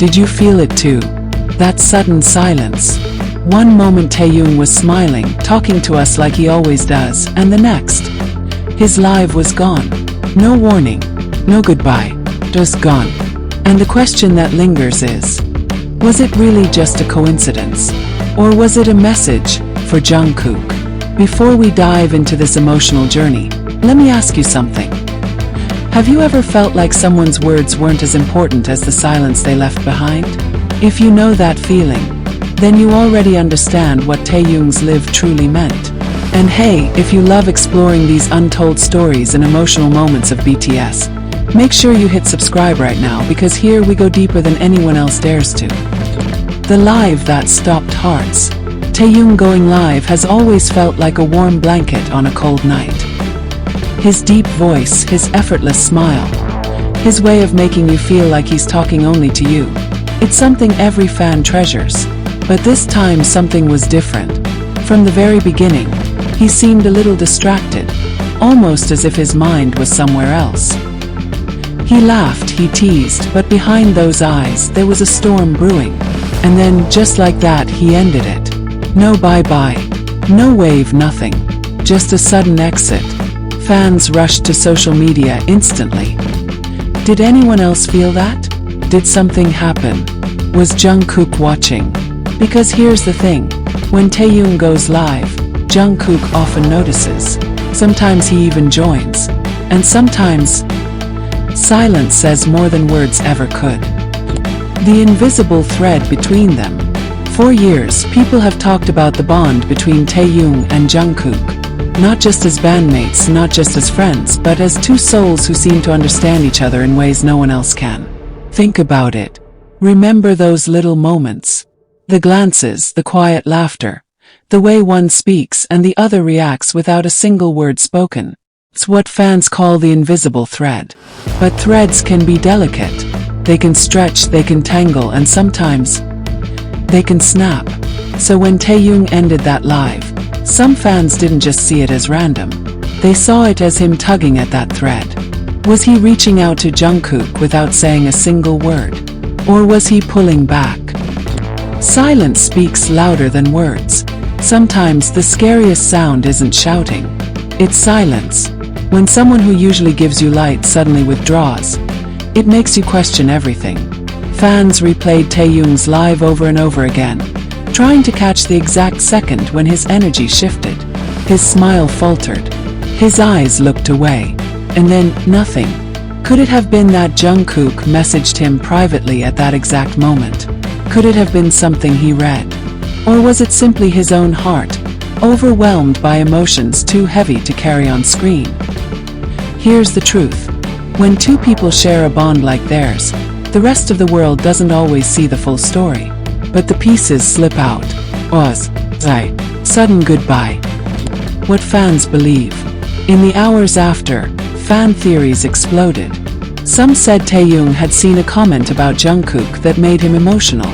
Did you feel it too? That sudden silence. One moment Taehyung was smiling, talking to us like he always does, and the next, his live was gone. No warning, no goodbye, just gone. And the question that lingers is, was it really just a coincidence? Or was it a message for Jungkook? Before we dive into this emotional journey, let me ask you something. Have you ever felt like someone's words weren't as important as the silence they left behind? If you know that feeling, then you already understand what Taehyung's live truly meant. And hey, if you love exploring these untold stories and emotional moments of BTS, make sure you hit subscribe right now, because here we go deeper than anyone else dares to. The live that stopped hearts. Taehyung going live has always felt like a warm blanket on a cold night. His deep voice, his effortless smile, his way of making you feel like he's talking only to you. It's something every fan treasures. But this time something was different. From the very beginning, he seemed a little distracted, almost as if his mind was somewhere else. He laughed, he teased, but behind those eyes there was a storm brewing. And then, just like that, he ended it. No bye-bye, no wave, nothing. Just a sudden exit. Fans rushed to social media instantly. Did anyone else feel that? Did something happen? Was Jungkook watching? Because here's the thing, when Taehyung goes live, Jungkook often notices. Sometimes he even joins. And sometimes, silence says more than words ever could. The invisible thread between them. For years, people have talked about the bond between Taehyung and Jungkook. Not just as bandmates, not just as friends, but as two souls who seem to understand each other in ways no one else can. Think about it. Remember those little moments. The glances, the quiet laughter, the way one speaks and the other reacts without a single word spoken. It's what fans call the invisible thread. But threads can be delicate. They can stretch, they can tangle, and sometimes they can snap. So when Taehyung ended that live, some fans didn't just see it as random. They saw it as him tugging at that thread. Was he reaching out to Jungkook without saying a single word? Or was he pulling back? Silence speaks louder than words. Sometimes the scariest sound isn't shouting. It's silence. When someone who usually gives you light suddenly withdraws, it makes you question everything. Fans replayed Taehyung's live over and over again, trying to catch the exact second when his energy shifted. His smile faltered. His eyes looked away. And then, nothing. Could it have been that Jungkook messaged him privately at that exact moment? Could it have been something he read? Or was it simply his own heart, overwhelmed by emotions too heavy to carry on screen? Here's the truth. When two people share a bond like theirs, the rest of the world doesn't always see the full story. But the pieces slip out. Sudden goodbye. What fans believe. In the hours after, fan theories exploded. Some said Taehyung had seen a comment about Jungkook that made him emotional.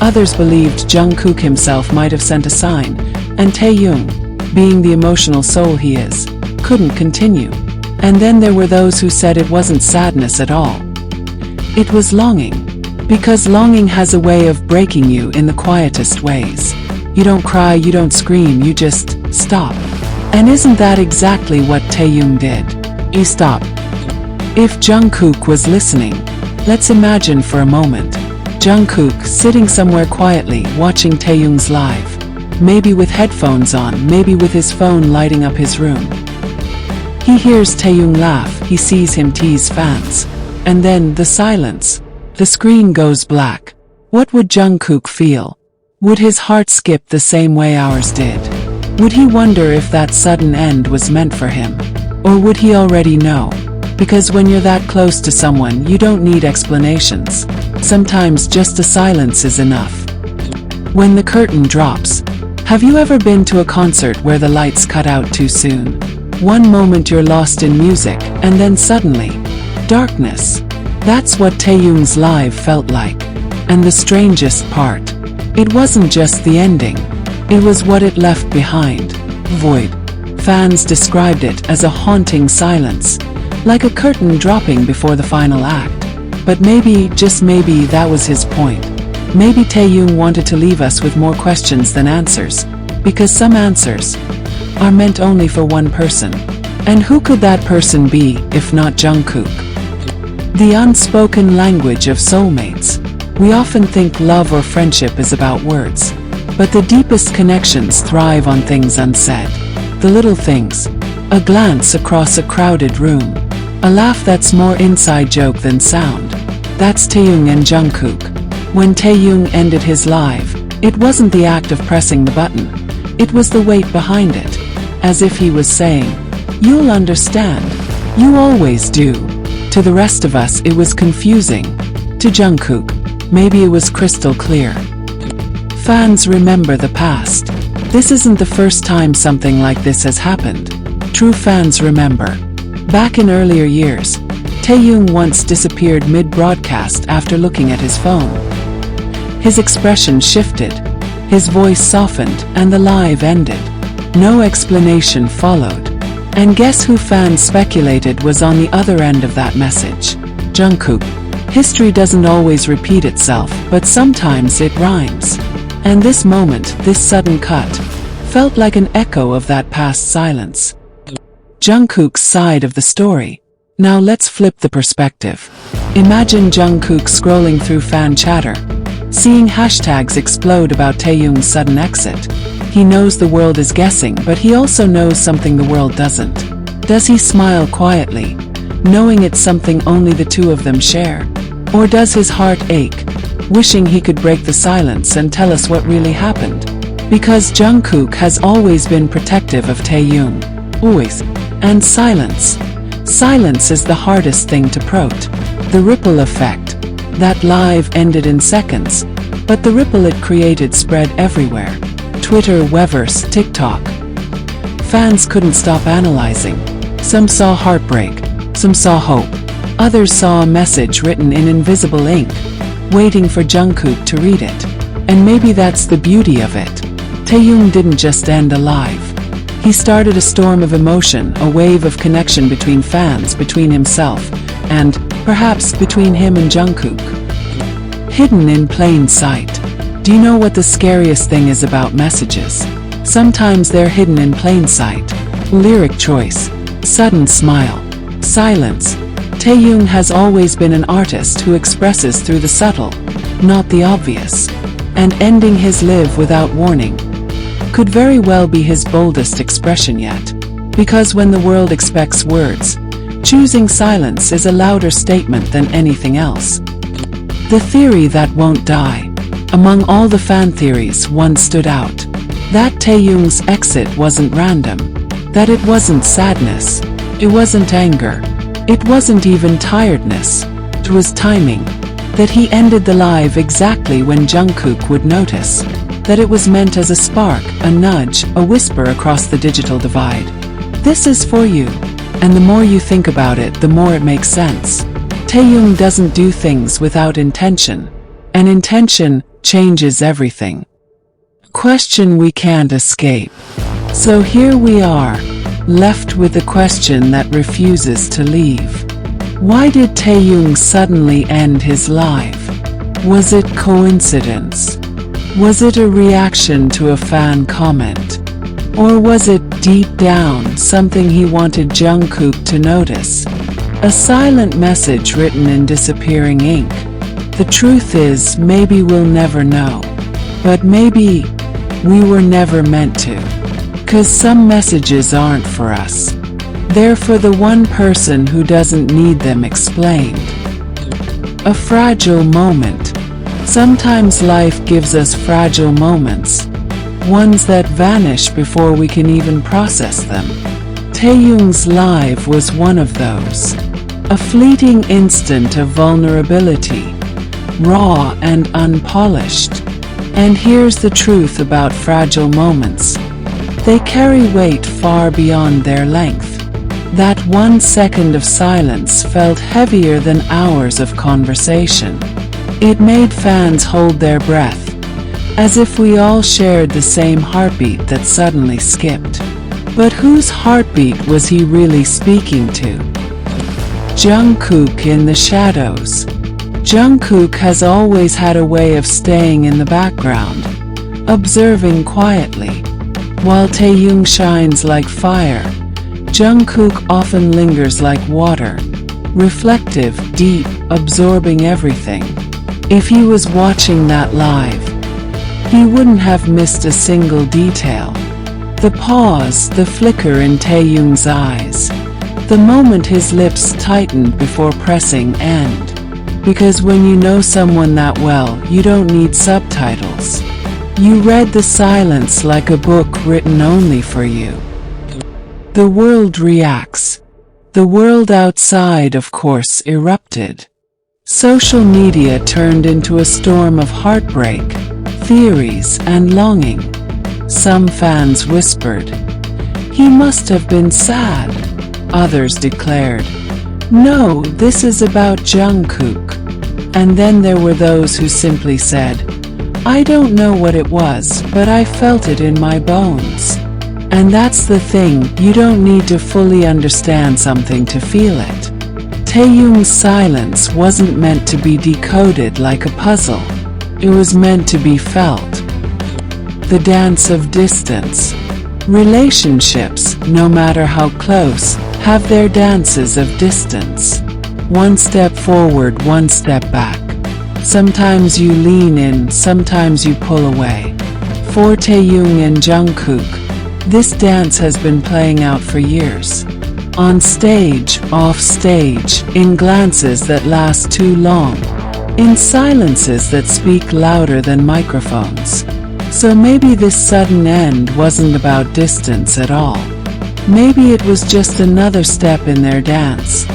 Others believed Jungkook himself might have sent a sign, and Taehyung, being the emotional soul he is, couldn't continue. And then there were those who said it wasn't sadness at all. It was longing. Because longing has a way of breaking you in the quietest ways. You don't cry, you don't scream, you just stop. And isn't that exactly what Taehyung did? He stopped. If Jungkook was listening, let's imagine for a moment. Jungkook sitting somewhere quietly watching Taehyung's live. Maybe with headphones on, maybe with his phone lighting up his room. He hears Taehyung laugh, he sees him tease fans. And then the silence. The screen goes black. What would Jungkook feel? Would his heart skip the same way ours did? Would he wonder if that sudden end was meant for him? Or would he already know? Because when you're that close to someone, you don't need explanations. Sometimes just a silence is enough. When the curtain drops. Have you ever been to a concert where the lights cut out too soon? One moment you're lost in music, and then suddenly, darkness. That's what Taehyung's live felt like. And the strangest part, it wasn't just the ending. It was what it left behind. Void. Fans described it as a haunting silence, like a curtain dropping before the final act. But maybe, just maybe, that was his point. Maybe Taehyung wanted to leave us with more questions than answers, because some answers are meant only for one person. And who could that person be, if not Jungkook? The unspoken language of soulmates. We often think love or friendship is about words, but the deepest connections thrive on things unsaid. The little things. A glance across a crowded room. A laugh that's more inside joke than sound. That's Taehyung and Jungkook. When Taehyung ended his live, it wasn't the act of pressing the button. It was the weight behind it. As if he was saying, "You'll understand. You always do." To the rest of us it was confusing. To Jungkook, maybe it was crystal clear. Fans remember the past. This isn't the first time something like this has happened. True fans remember. Back in earlier years, Taehyung once disappeared mid-broadcast after looking at his phone. His expression shifted, his voice softened, and the live ended. No explanation followed. And guess who fans speculated was on the other end of that message? Jungkook. History doesn't always repeat itself, but sometimes it rhymes. And this moment, this sudden cut, felt like an echo of that past silence. Jungkook's side of the story. Now let's flip the perspective. Imagine Jungkook scrolling through fan chatter, seeing hashtags explode about Taehyung's sudden exit. He knows the world is guessing, but he also knows something the world doesn't. Does he smile quietly, knowing it's something only the two of them share? Or does his heart ache, wishing he could break the silence and tell us what really happened? Because Jungkook has always been protective of Taehyung. Always. And silence. Silence is the hardest thing to prot. The ripple effect. That live ended in seconds, but the ripple it created spread everywhere. Twitter, Weverse, TikTok. Fans couldn't stop analyzing. Some saw heartbreak, some saw hope. Others saw a message written in invisible ink, waiting for Jungkook to read it. And maybe that's the beauty of it. Taehyung didn't just end alive. He started a storm of emotion, a wave of connection between fans, between himself, and, perhaps, between him and Jungkook. Hidden in plain sight. Do you know what the scariest thing is about messages? Sometimes they're hidden in plain sight. Lyric choice. Sudden smile. Silence. Taehyung has always been an artist who expresses through the subtle, not the obvious. And ending his live without warning could very well be his boldest expression yet. Because when the world expects words, choosing silence is a louder statement than anything else. The theory that won't die. Among all the fan theories, one stood out. That Taehyung's exit wasn't random. That it wasn't sadness. It wasn't anger. It wasn't even tiredness. It was timing. That he ended the live exactly when Jungkook would notice. That it was meant as a spark, a nudge, a whisper across the digital divide. This is for you. And the more you think about it, the more it makes sense. Taehyung doesn't do things without intention. And intention changes everything. Question we can't escape. So here we are, left with the question that refuses to leave. Why did Taehyung suddenly end his life? Was it coincidence? Was it a reaction to a fan comment? Or was it deep down something he wanted Jungkook to notice? A silent message written in disappearing ink. The truth is, maybe we'll never know. But maybe we were never meant to. 'Cause some messages aren't for us. They're for the one person who doesn't need them explained. A fragile moment. Sometimes life gives us fragile moments. Ones that vanish before we can even process them. Taehyung's live was one of those. A fleeting instant of vulnerability. Raw and unpolished. And here's the truth about fragile moments. They carry weight far beyond their length. That 1 second of silence felt heavier than hours of conversation. It made fans hold their breath, as if we all shared the same heartbeat that suddenly skipped. But whose heartbeat was he really speaking to? Jungkook in the shadows. Jungkook has always had a way of staying in the background, observing quietly. While Taehyung shines like fire, Jungkook often lingers like water, reflective, deep, absorbing everything. If he was watching that live, he wouldn't have missed a single detail. The pause, the flicker in Taehyung's eyes, the moment his lips tightened before pressing end. Because when you know someone that well, you don't need subtitles. You read the silence like a book written only for you. The world reacts. The world outside, of course, erupted. Social media turned into a storm of heartbreak, theories, and longing. Some fans whispered, "He must have been sad." Others declared, "No, this is about Jungkook." And then there were those who simply said, "I don't know what it was, but I felt it in my bones." And that's the thing, you don't need to fully understand something to feel it. Taehyung's silence wasn't meant to be decoded like a puzzle. It was meant to be felt. The dance of distance. Relationships, no matter how close, have their dances of distance. One step forward, one step back. Sometimes you lean in, sometimes you pull away. For Taehyung and Jungkook, this dance has been playing out for years. On stage, off stage, in glances that last too long, in silences that speak louder than microphones. So maybe this sudden end wasn't about distance at all. Maybe it was just another step in their dance,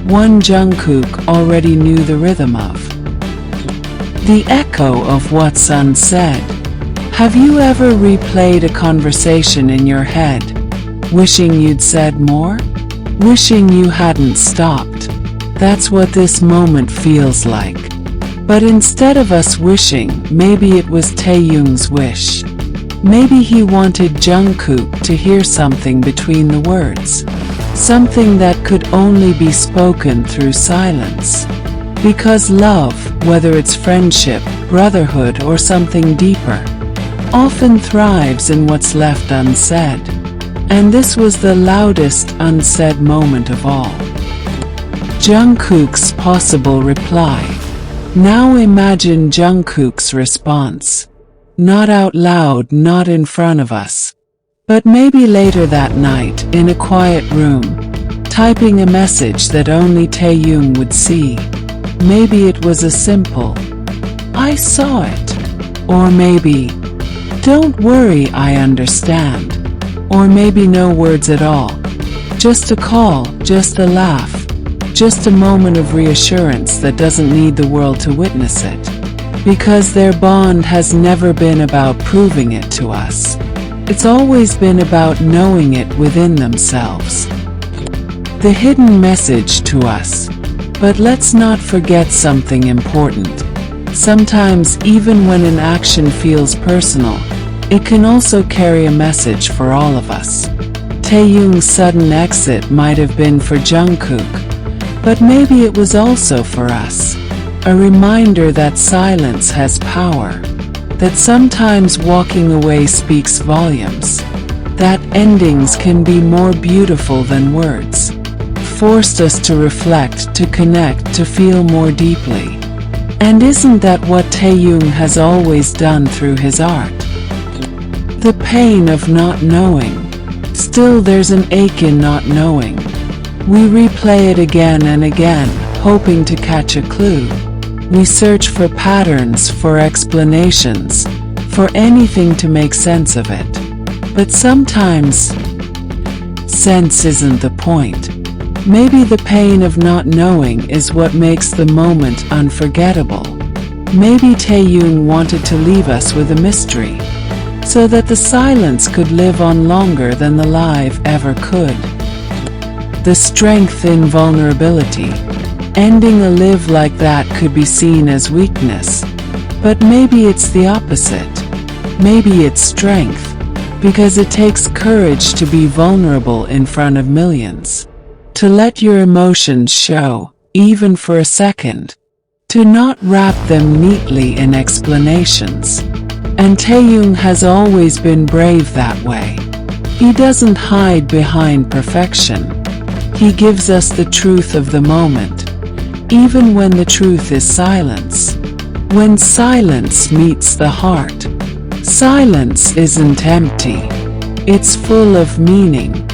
one Jungkook already knew the rhythm of. The echo of what's unsaid. Have you ever replayed a conversation in your head, wishing you'd said more? Wishing you hadn't stopped. That's what this moment feels like. But instead of us wishing, maybe it was Taehyung's wish. Maybe he wanted Jungkook to hear something between the words. Something that could only be spoken through silence. Because love, whether it's friendship, brotherhood, or something deeper, often thrives in what's left unsaid. And this was the loudest unsaid moment of all. Jungkook's possible reply. Now imagine Jungkook's response. Not out loud, not in front of us. But maybe later that night, in a quiet room, typing a message that only Taehyung would see. Maybe it was a simple, "I saw it." Or maybe, "Don't worry, I understand." Or maybe no words at all. Just a call, just a laugh. Just a moment of reassurance that doesn't need the world to witness it. Because their bond has never been about proving it to us. It's always been about knowing it within themselves. The hidden message to us. But let's not forget something important. Sometimes, even when an action feels personal, it can also carry a message for all of us. Taehyung's sudden exit might have been for Jungkook, but maybe it was also for us. A reminder that silence has power. That sometimes walking away speaks volumes. That endings can be more beautiful than words. Forced us to reflect, to connect, to feel more deeply. And isn't that what Taehyung has always done through his art? The pain of not knowing. Still there's an ache in not knowing. We replay it again and again, hoping to catch a clue. We search for patterns, for explanations, for anything to make sense of it. But sometimes, sense isn't the point. Maybe the pain of not knowing is what makes the moment unforgettable. Maybe Taehyung wanted to leave us with a mystery, so that the silence could live on longer than the live ever could. The strength in vulnerability. Ending a live like that could be seen as weakness, but maybe it's the opposite. Maybe it's strength, because it takes courage to be vulnerable in front of millions. To let your emotions show, even for a second. to not wrap them neatly in explanations. And Taehyung has always been brave that way. He doesn't hide behind perfection. He gives us the truth of the moment, even when the truth is silence. When silence meets the heart, silence isn't empty. It's full of meaning,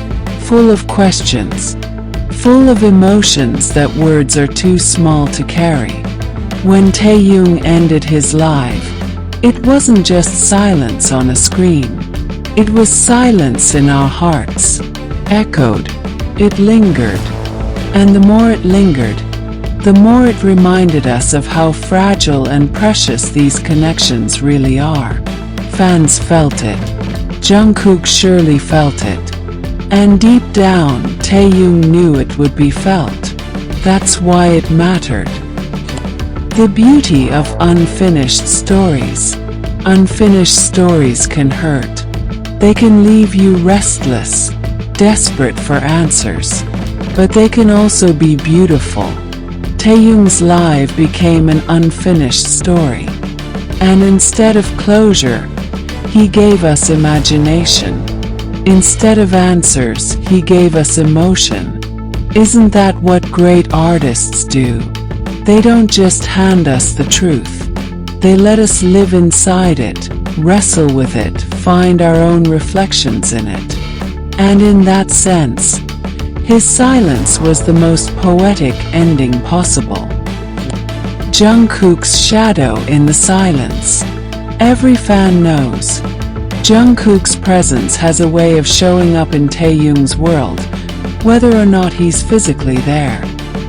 full of questions, full of emotions that words are too small to carry. When Taehyung ended his live, it wasn't just silence on a screen. It was silence in our hearts. Echoed. It lingered. And the more it lingered, the more it reminded us of how fragile and precious these connections really are. Fans felt it. Jungkook surely felt it. And deep down, Taehyung knew it would be felt. That's why it mattered. The beauty of unfinished stories. Unfinished stories can hurt. They can leave you restless, desperate for answers. But they can also be beautiful. Taehyung's live became an unfinished story. And instead of closure, he gave us imagination. Instead of answers, he gave us emotion. Isn't that what great artists do? They don't just hand us the truth. They let us live inside it, wrestle with it, find our own reflections in it. And in that sense, his silence was the most poetic ending possible. Jungkook's shadow in the silence. Every fan knows. Jungkook's presence has a way of showing up in Taehyung's world, whether or not he's physically there.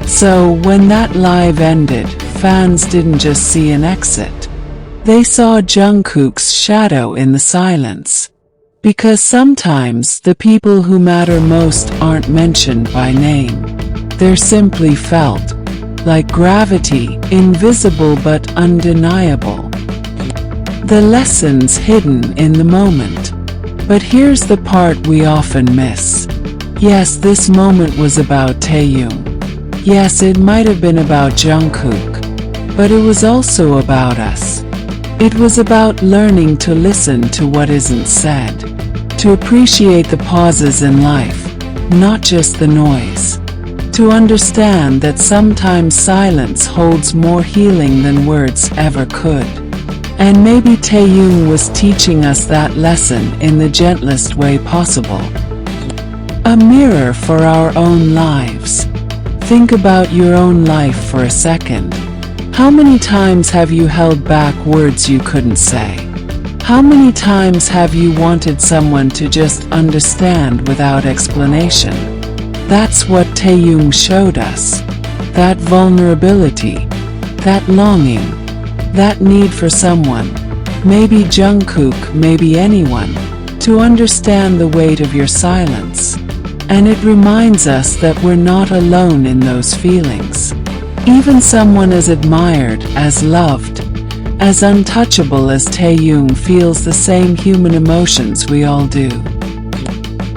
So when that live ended, fans didn't just see an exit. They saw Jungkook's shadow in the silence. Because sometimes the people who matter most aren't mentioned by name. They're simply felt, like gravity, invisible but undeniable. The lessons hidden in the moment. But here's the part we often miss. Yes, this moment was about Taehyung. Yes, it might have been about Jungkook. But it was also about us. It was about learning to listen to what isn't said. To appreciate the pauses in life, not just the noise. To understand that sometimes silence holds more healing than words ever could. And maybe Taehyung was teaching us that lesson in the gentlest way possible. A mirror for our own lives. Think about your own life for a second. How many times have you held back words you couldn't say? How many times have you wanted someone to just understand without explanation? That's what Taehyung showed us. That vulnerability, that longing, that need for someone, maybe Jungkook, maybe anyone, to understand the weight of your silence. And it reminds us that we're not alone in those feelings. Even someone as admired, as loved, as untouchable as Taehyung feels the same human emotions we all do.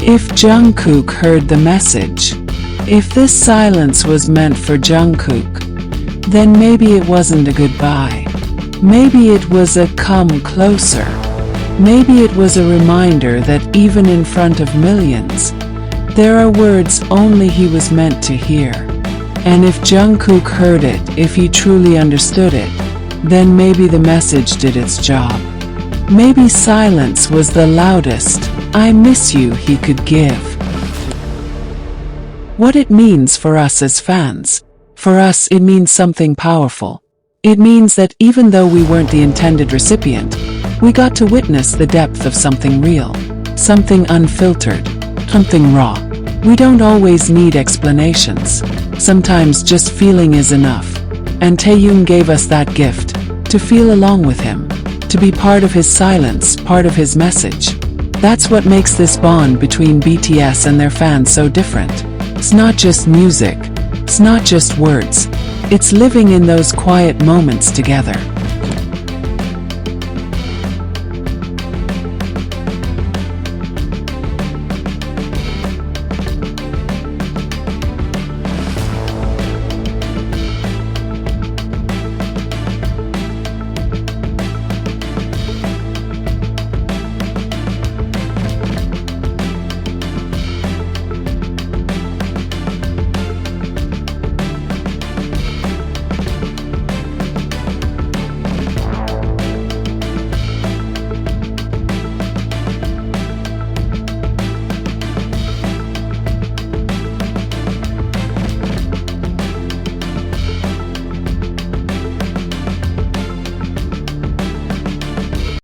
If Jungkook heard the message, if this silence was meant for Jungkook, then maybe it wasn't a goodbye. Maybe it was a come closer. Maybe it was a reminder that even in front of millions, there are words only he was meant to hear. And if Jungkook heard it, if he truly understood it, then maybe the message did its job. Maybe silence was the loudest "I miss you" he could give. What it means for us as fans. For us, it means something powerful. It means that even though we weren't the intended recipient, we got to witness the depth of something real, something unfiltered, something raw. We don't always need explanations. Sometimes just feeling is enough. And Taehyung gave us that gift, to feel along with him, to be part of his silence, part of his message. That's what makes this bond between BTS and their fans so different. It's not just music. It's not just words. It's living in those quiet moments together.